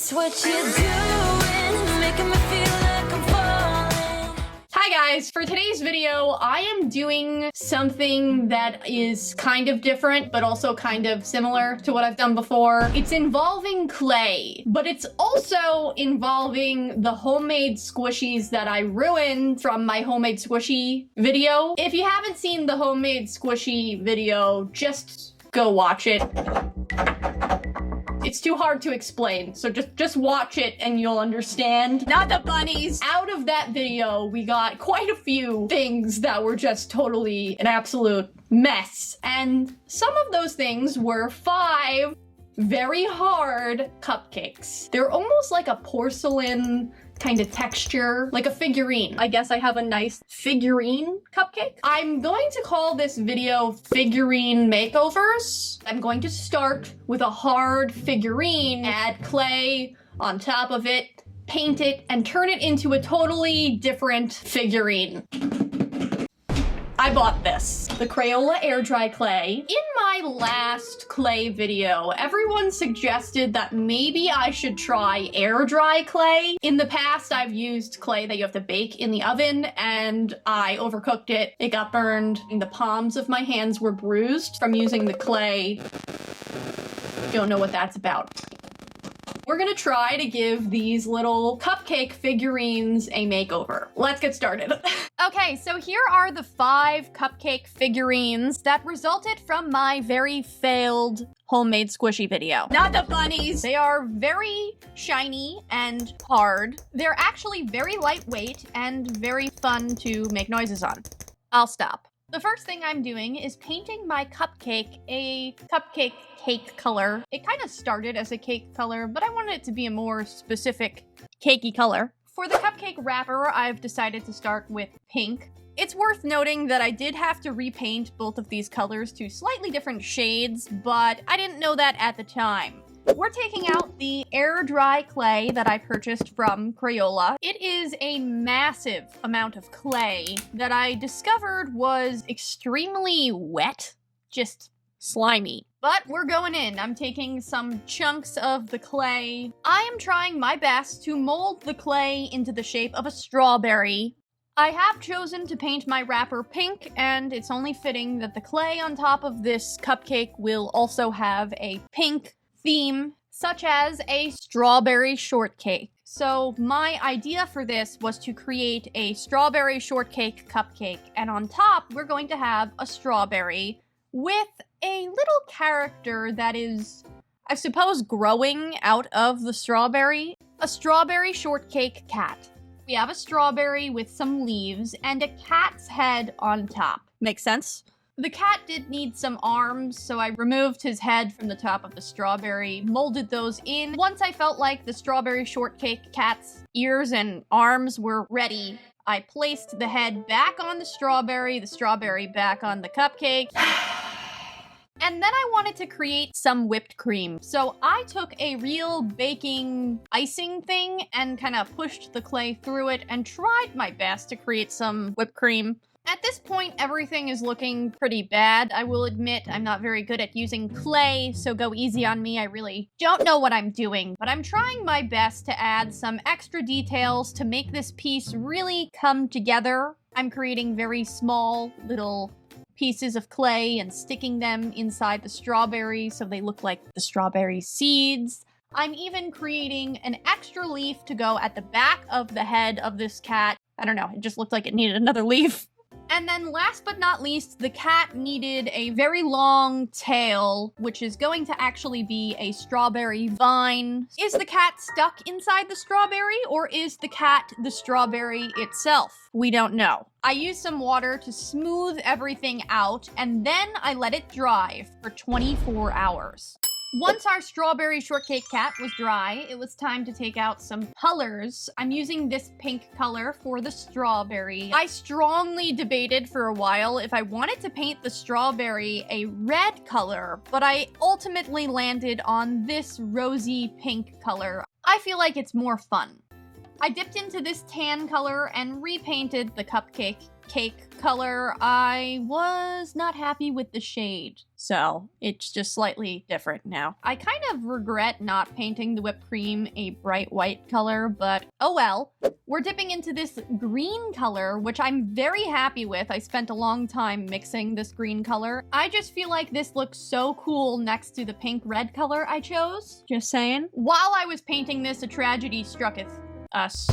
It's what you're doing, making me feel like I'm falling. Hi guys, for today's video, I am doing something that is kind of different, but also kind of similar to what I've done before. It's involving clay, but it's also involving the homemade squishies that I ruined from my homemade squishy video. If you haven't seen the homemade squishy video, just go watch it. It's too hard to explain, so just watch it and you'll understand. Not the bunnies! Out of that video, we got quite a few things that were just totally an absolute mess. And some of those things were 5 very hard cupcakes. They're almost like a porcelain kind of texture, like a figurine. I guess I have a nice figurine cupcake. I'm going to call this video Figurine Makeovers. I'm going to start with a hard figurine, add clay on top of it, paint it, and turn it into a totally different figurine. I bought this, the Crayola air dry clay. In my last clay video, everyone suggested that maybe I should try air dry clay. In the past, I've used clay that you have to bake in the oven, and I overcooked it. It got burned, and the palms of my hands were bruised from using the clay. Don't know what that's about. We're gonna try to give these little cupcake figurines a makeover. Let's get started. Okay, so here are the 5 cupcake figurines that resulted from my very failed homemade squishy video. Not the bunnies! They are very shiny and hard. They're actually very lightweight and very fun to make noises on. I'll stop. The first thing I'm doing is painting my cupcake a cupcake cake color. It kind of started as a cake color, but I wanted it to be a more specific cakey color. For the cupcake wrapper, I've decided to start with pink. It's worth noting that I did have to repaint both of these colors to slightly different shades, but I didn't know that at the time. We're taking out the air dry clay that I purchased from Crayola. It is a massive amount of clay that I discovered was extremely wet, just slimy. But we're going in. I'm taking some chunks of the clay. I am trying my best to mold the clay into the shape of a strawberry. I have chosen to paint my wrapper pink, and it's only fitting that the clay on top of this cupcake will also have a pink theme, such as a strawberry shortcake. So my idea for this was to create a strawberry shortcake cupcake, and on top we're going to have a strawberry with a little character that is, I suppose, growing out of the strawberry. A strawberry shortcake cat. We have a strawberry with some leaves and a cat's head on top. Makes sense? The cat did need some arms, so I removed his head from the top of the strawberry, molded those in. Once I felt like the strawberry shortcake cat's ears and arms were ready, I placed the head back on the strawberry back on the cupcake. And then I wanted to create some whipped cream. So I took a real baking icing thing and kind of pushed the clay through it and tried my best to create some whipped cream. At this point, everything is looking pretty bad. I will admit I'm not very good at using clay, so go easy on me. I really don't know what I'm doing, but I'm trying my best to add some extra details to make this piece really come together. I'm creating very small little pieces of clay and sticking them inside the strawberry so they look like the strawberry seeds. I'm even creating an extra leaf to go at the back of the head of this cat. I don't know, it just looked like it needed another leaf. And then last but not least, the cat needed a very long tail, which is going to actually be a strawberry vine. Is the cat stuck inside the strawberry, or is the cat the strawberry itself? We don't know. I used some water to smooth everything out, and then I let it dry for 24 hours. Once our strawberry shortcake cat was dry, it was time to take out some colors. I'm using this pink color for the strawberry. I strongly debated for a while if I wanted to paint the strawberry a red color, but I ultimately landed on this rosy pink color. I feel like it's more fun. I dipped into this tan color and repainted the cupcake cake color, I was not happy with the shade. So it's just slightly different now. I kind of regret not painting the whipped cream a bright white color, but oh well. We're dipping into this green color, which I'm very happy with. I spent a long time mixing this green color. I just feel like this looks so cool next to the pink red color I chose. Just saying. While I was painting this, a tragedy strucketh us.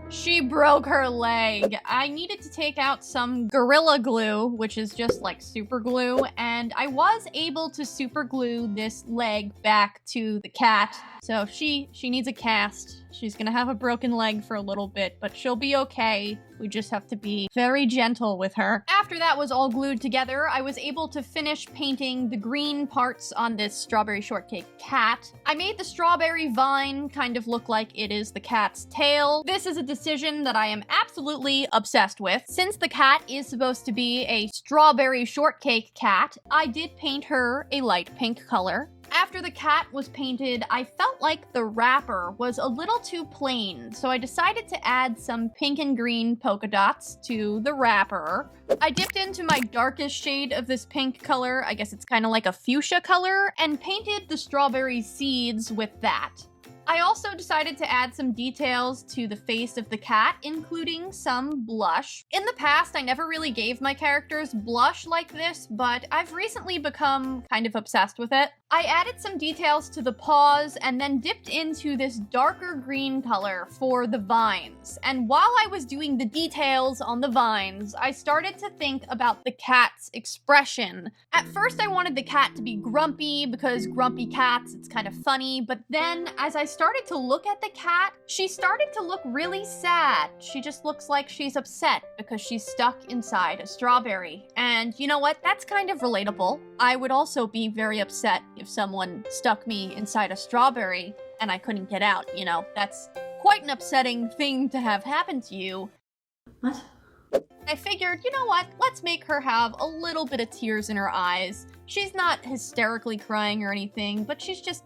She broke her leg. I needed to take out some Gorilla Glue, which is just like super glue, and I was able to super glue this leg back to the cat. So she needs a cast. She's gonna have a broken leg for a little bit, but she'll be okay. We just have to be very gentle with her. After that was all glued together, I was able to finish painting the green parts on this strawberry shortcake cat. I made the strawberry vine kind of look like it is the cat's tail. This is a decision that I am absolutely obsessed with. Since the cat is supposed to be a strawberry shortcake cat, I did paint her a light pink color. After the cat was painted, I felt like the wrapper was a little too plain, so I decided to add some pink and green polka dots to the wrapper. I dipped into my darkest shade of this pink color, I guess it's kind of like a fuchsia color, and painted the strawberry seeds with that. I also decided to add some details to the face of the cat, including some blush. In the past, I never really gave my characters blush like this, but I've recently become kind of obsessed with it. I added some details to the paws and then dipped into this darker green color for the vines. And while I was doing the details on the vines, I started to think about the cat's expression. At first, I wanted the cat to be grumpy because grumpy cats, it's kind of funny, but then as I started to look at the cat, she started to look really sad. She just looks like she's upset because she's stuck inside a strawberry. And you know what? That's kind of relatable. I would also be very upset if someone stuck me inside a strawberry and I couldn't get out. You know, that's quite an upsetting thing to have happen to you. What? I figured, you know what? Let's make her have a little bit of tears in her eyes. She's not hysterically crying or anything, but she's just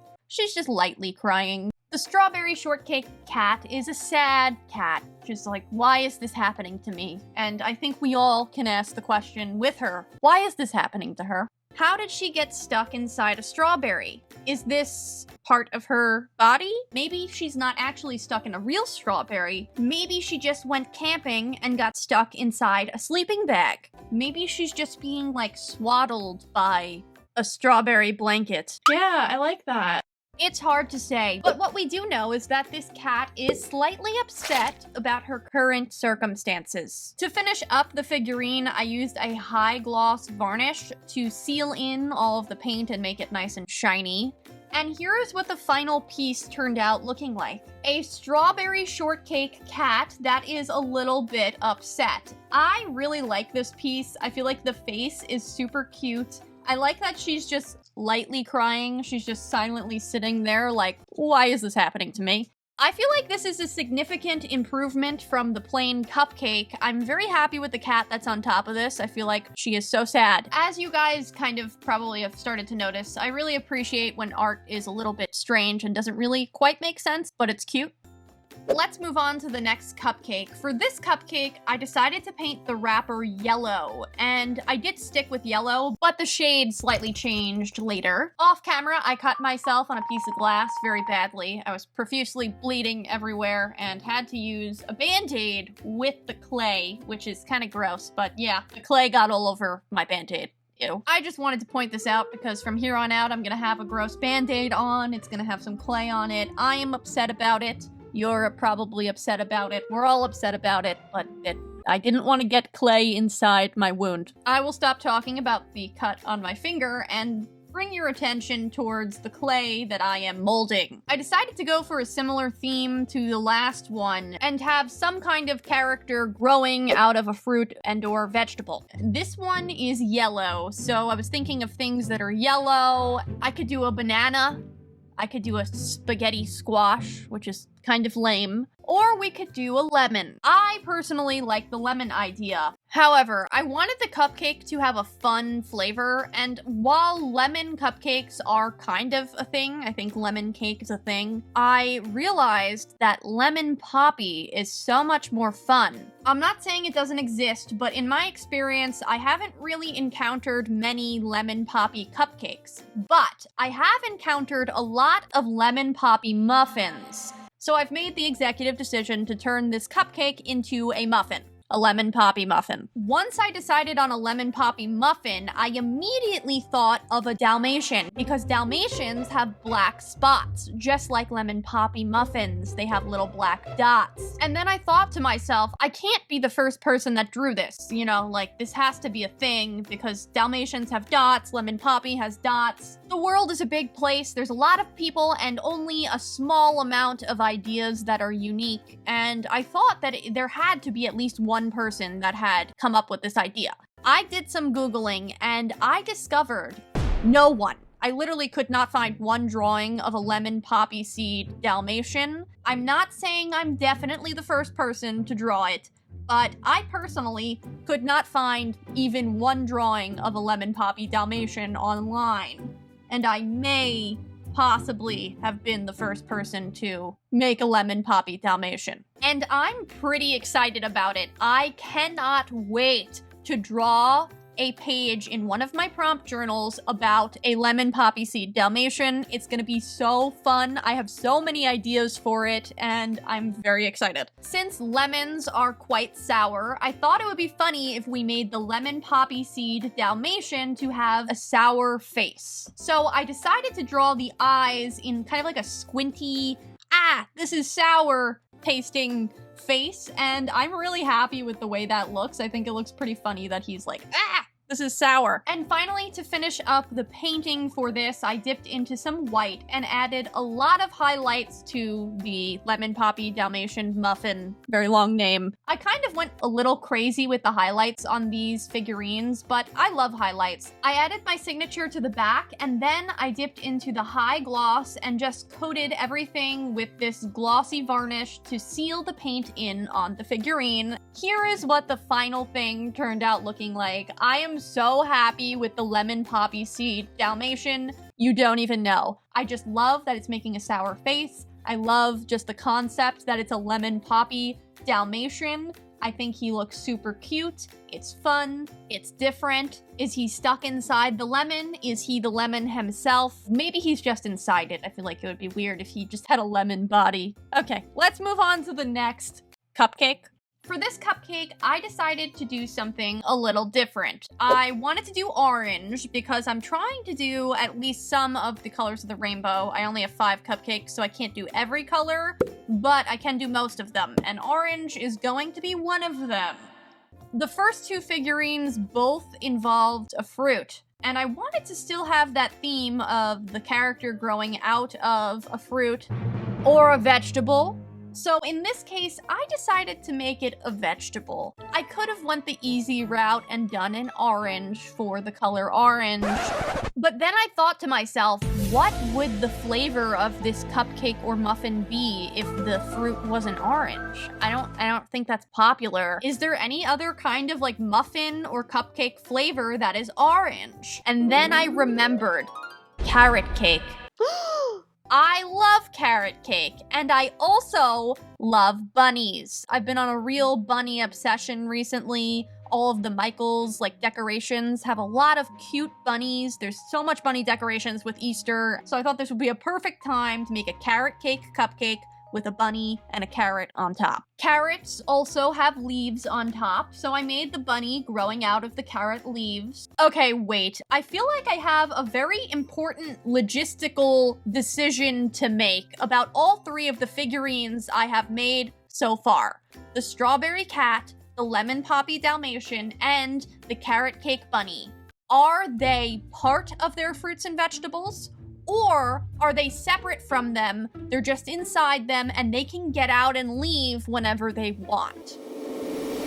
lightly crying. The strawberry shortcake cat is a sad cat. Just like, why is this happening to me? And I think we all can ask the question with her. Why is this happening to her? How did she get stuck inside a strawberry? Is this part of her body? Maybe she's not actually stuck in a real strawberry. Maybe she just went camping and got stuck inside a sleeping bag. Maybe she's just being like swaddled by a strawberry blanket. Yeah, I like that. It's hard to say, but what we do know is that this cat is slightly upset about her current circumstances. To finish up the figurine, I used a high gloss varnish to seal in all of the paint and make it nice and shiny. And here is what the final piece turned out looking like. A strawberry shortcake cat that is a little bit upset. I really like this piece. I feel like the face is super cute. I like that she's just lightly crying. She's just silently sitting there like, why is this happening to me? I feel like this is a significant improvement from the plain cupcake. I'm very happy with the cat that's on top of this. I feel like she is so sad. As you guys kind of probably have started to notice, I really appreciate when art is a little bit strange and doesn't really quite make sense, but it's cute. Let's move on to the next cupcake. For this cupcake, I decided to paint the wrapper yellow, and I did stick with yellow, but the shade slightly changed later. Off camera, I cut myself on a piece of glass very badly. I was profusely bleeding everywhere and had to use a band-aid with the clay, which is kind of gross, but yeah, the clay got all over my band-aid. Ew. I just wanted to point this out because from here on out, I'm gonna have a gross band-aid on. It's gonna have some clay on it. I am upset about it. You're probably upset about it. We're all upset about it, but I didn't want to get clay inside my wound. I will stop talking about the cut on my finger and bring your attention towards the clay that I am molding. I decided to go for a similar theme to the last one and have some kind of character growing out of a fruit and or vegetable. This one is yellow, so I was thinking of things that are yellow. I could do a banana. I could do a spaghetti squash, which is kind of lame. Or we could do a lemon. I personally like the lemon idea. However, I wanted the cupcake to have a fun flavor, and while lemon cupcakes are kind of a thing, I think lemon cake is a thing, I realized that lemon poppy is so much more fun. I'm not saying it doesn't exist, but in my experience, I haven't really encountered many lemon poppy cupcakes. But I have encountered a lot of lemon poppy muffins. So I've made the executive decision to turn this cupcake into a muffin. A lemon poppy muffin. Once I decided on a lemon poppy muffin, I immediately thought of a Dalmatian because Dalmatians have black spots, just like lemon poppy muffins. They have little black dots. And then I thought to myself, I can't be the first person that drew this. You know, like this has to be a thing because Dalmatians have dots, lemon poppy has dots. The world is a big place. There's a lot of people and only a small amount of ideas that are unique. And I thought that there had to be at least one person that had come up with this idea. I did some Googling and I discovered no one. I literally could not find one drawing of a lemon poppy seed Dalmatian. I'm not saying I'm definitely the first person to draw it, but I personally could not find even one drawing of a lemon poppy Dalmatian online. And I may possibly have been the first person to make a lemon poppy Dalmatian. And I'm pretty excited about it. I cannot wait to draw a page in one of my prompt journals about a lemon poppy seed Dalmatian. It's gonna be so fun. I have so many ideas for it, and I'm very excited. Since lemons are quite sour, I thought it would be funny if we made the lemon poppy seed Dalmatian to have a sour face. So I decided to draw the eyes in kind of like a squinty, this is sour tasting face, and I'm really happy with the way that looks. I think it looks pretty funny that he's like, this is sour. And finally, to finish up the painting for this, I dipped into some white and added a lot of highlights to the lemon poppy Dalmatian muffin, very long name. I kind of went a little crazy with the highlights on these figurines, but I love highlights. I added my signature to the back, and then I dipped into the high gloss and just coated everything with this glossy varnish to seal the paint in on the figurine. Here is what the final thing turned out looking like. I am so happy with the lemon poppy seed Dalmatian. You don't even know. I just love that it's making a sour face. I love just the concept that it's a lemon poppy Dalmatian. I think he looks super cute. It's fun. It's different. Is he stuck inside the lemon? Is he the lemon himself? Maybe he's just inside it. I feel like it would be weird if he just had a lemon body. Okay, let's move on to the next cupcake. For this cupcake, I decided to do something a little different. I wanted to do orange because I'm trying to do at least some of the colors of the rainbow. I only have 5 cupcakes, so I can't do every color, but I can do most of them, and orange is going to be one of them. The first 2 figurines both involved a fruit, and I wanted to still have that theme of the character growing out of a fruit or a vegetable. So in this case, I decided to make it a vegetable. I could have went the easy route and done an orange for the color orange, but then I thought to myself, what would the flavor of this cupcake or muffin be if the fruit wasn't orange? I don't think that's popular. Is there any other kind of like muffin or cupcake flavor that is orange? And then I remembered carrot cake. I love carrot cake, and I also love bunnies. I've been on a real bunny obsession recently. All of the Michaels, like, decorations have a lot of cute bunnies. There's so much bunny decorations with Easter, so I thought this would be a perfect time to make a carrot cake cupcake with a bunny and a carrot on top. Carrots also have leaves on top, so I made the bunny growing out of the carrot leaves. Okay, wait. I feel like I have a very important logistical decision to make about all 3 of the figurines I have made so far. The strawberry cat, the lemon poppy Dalmatian, and the carrot cake bunny. Are they part of their fruits and vegetables? Or are they separate from them, they're just inside them, and they can get out and leave whenever they want?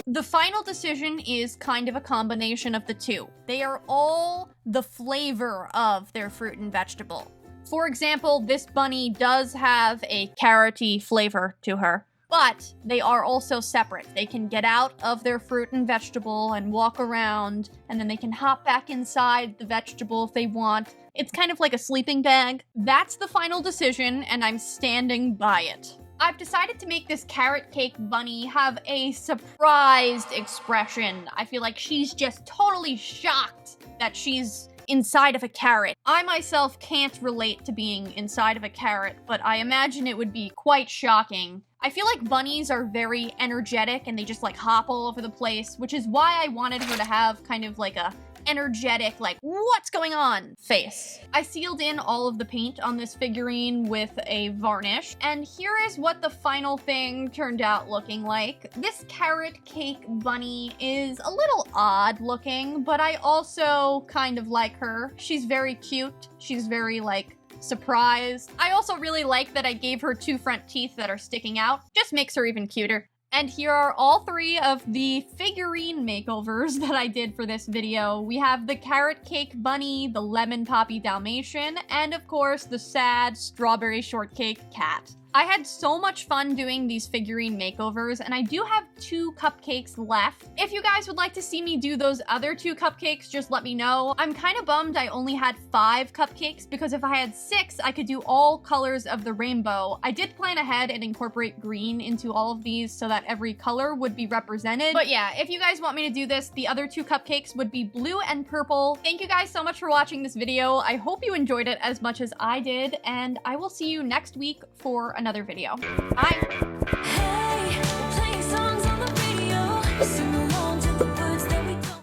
The final decision is kind of a combination of the 2. They are all the flavor of their fruit and vegetable. For example, this bunny does have a carroty flavor to her. but they are also separate. They can get out of their fruit and vegetable and walk around, and then they can hop back inside the vegetable if they want. It's kind of like a sleeping bag. That's the final decision, and I'm standing by it. I've decided to make this carrot cake bunny have a surprised expression. I feel like she's just totally shocked that she's inside of a carrot. I myself can't relate to being inside of a carrot, but I imagine it would be quite shocking. I feel like bunnies are very energetic and they just like hop all over the place, which is why I wanted her to have kind of like a energetic, like, what's going on face. I sealed in all of the paint on this figurine with a varnish, and here is what the final thing turned out looking like. This carrot cake bunny is a little odd looking, but I also kind of like her. She's very cute. She's very, like, surprised. I also really like that I gave her 2 front teeth that are sticking out. Just makes her even cuter. And here are all 3 of the figurine makeovers that I did for this video. We have the carrot cake bunny, the lemon poppy dalmatian, and of course the sad strawberry shortcake cat. I had so much fun doing these figurine makeovers, and I do have 2 cupcakes left. If you guys would like to see me do those other 2 cupcakes, just let me know. I'm kind of bummed I only had 5 cupcakes, because if I had 6, I could do all colors of the rainbow. I did plan ahead and incorporate green into all of these so that every color would be represented. But yeah, if you guys want me to do this, the other 2 cupcakes would be blue and purple. Thank you guys so much for watching this video. I hope you enjoyed it as much as I did, and I will see you next week for another video. Bye!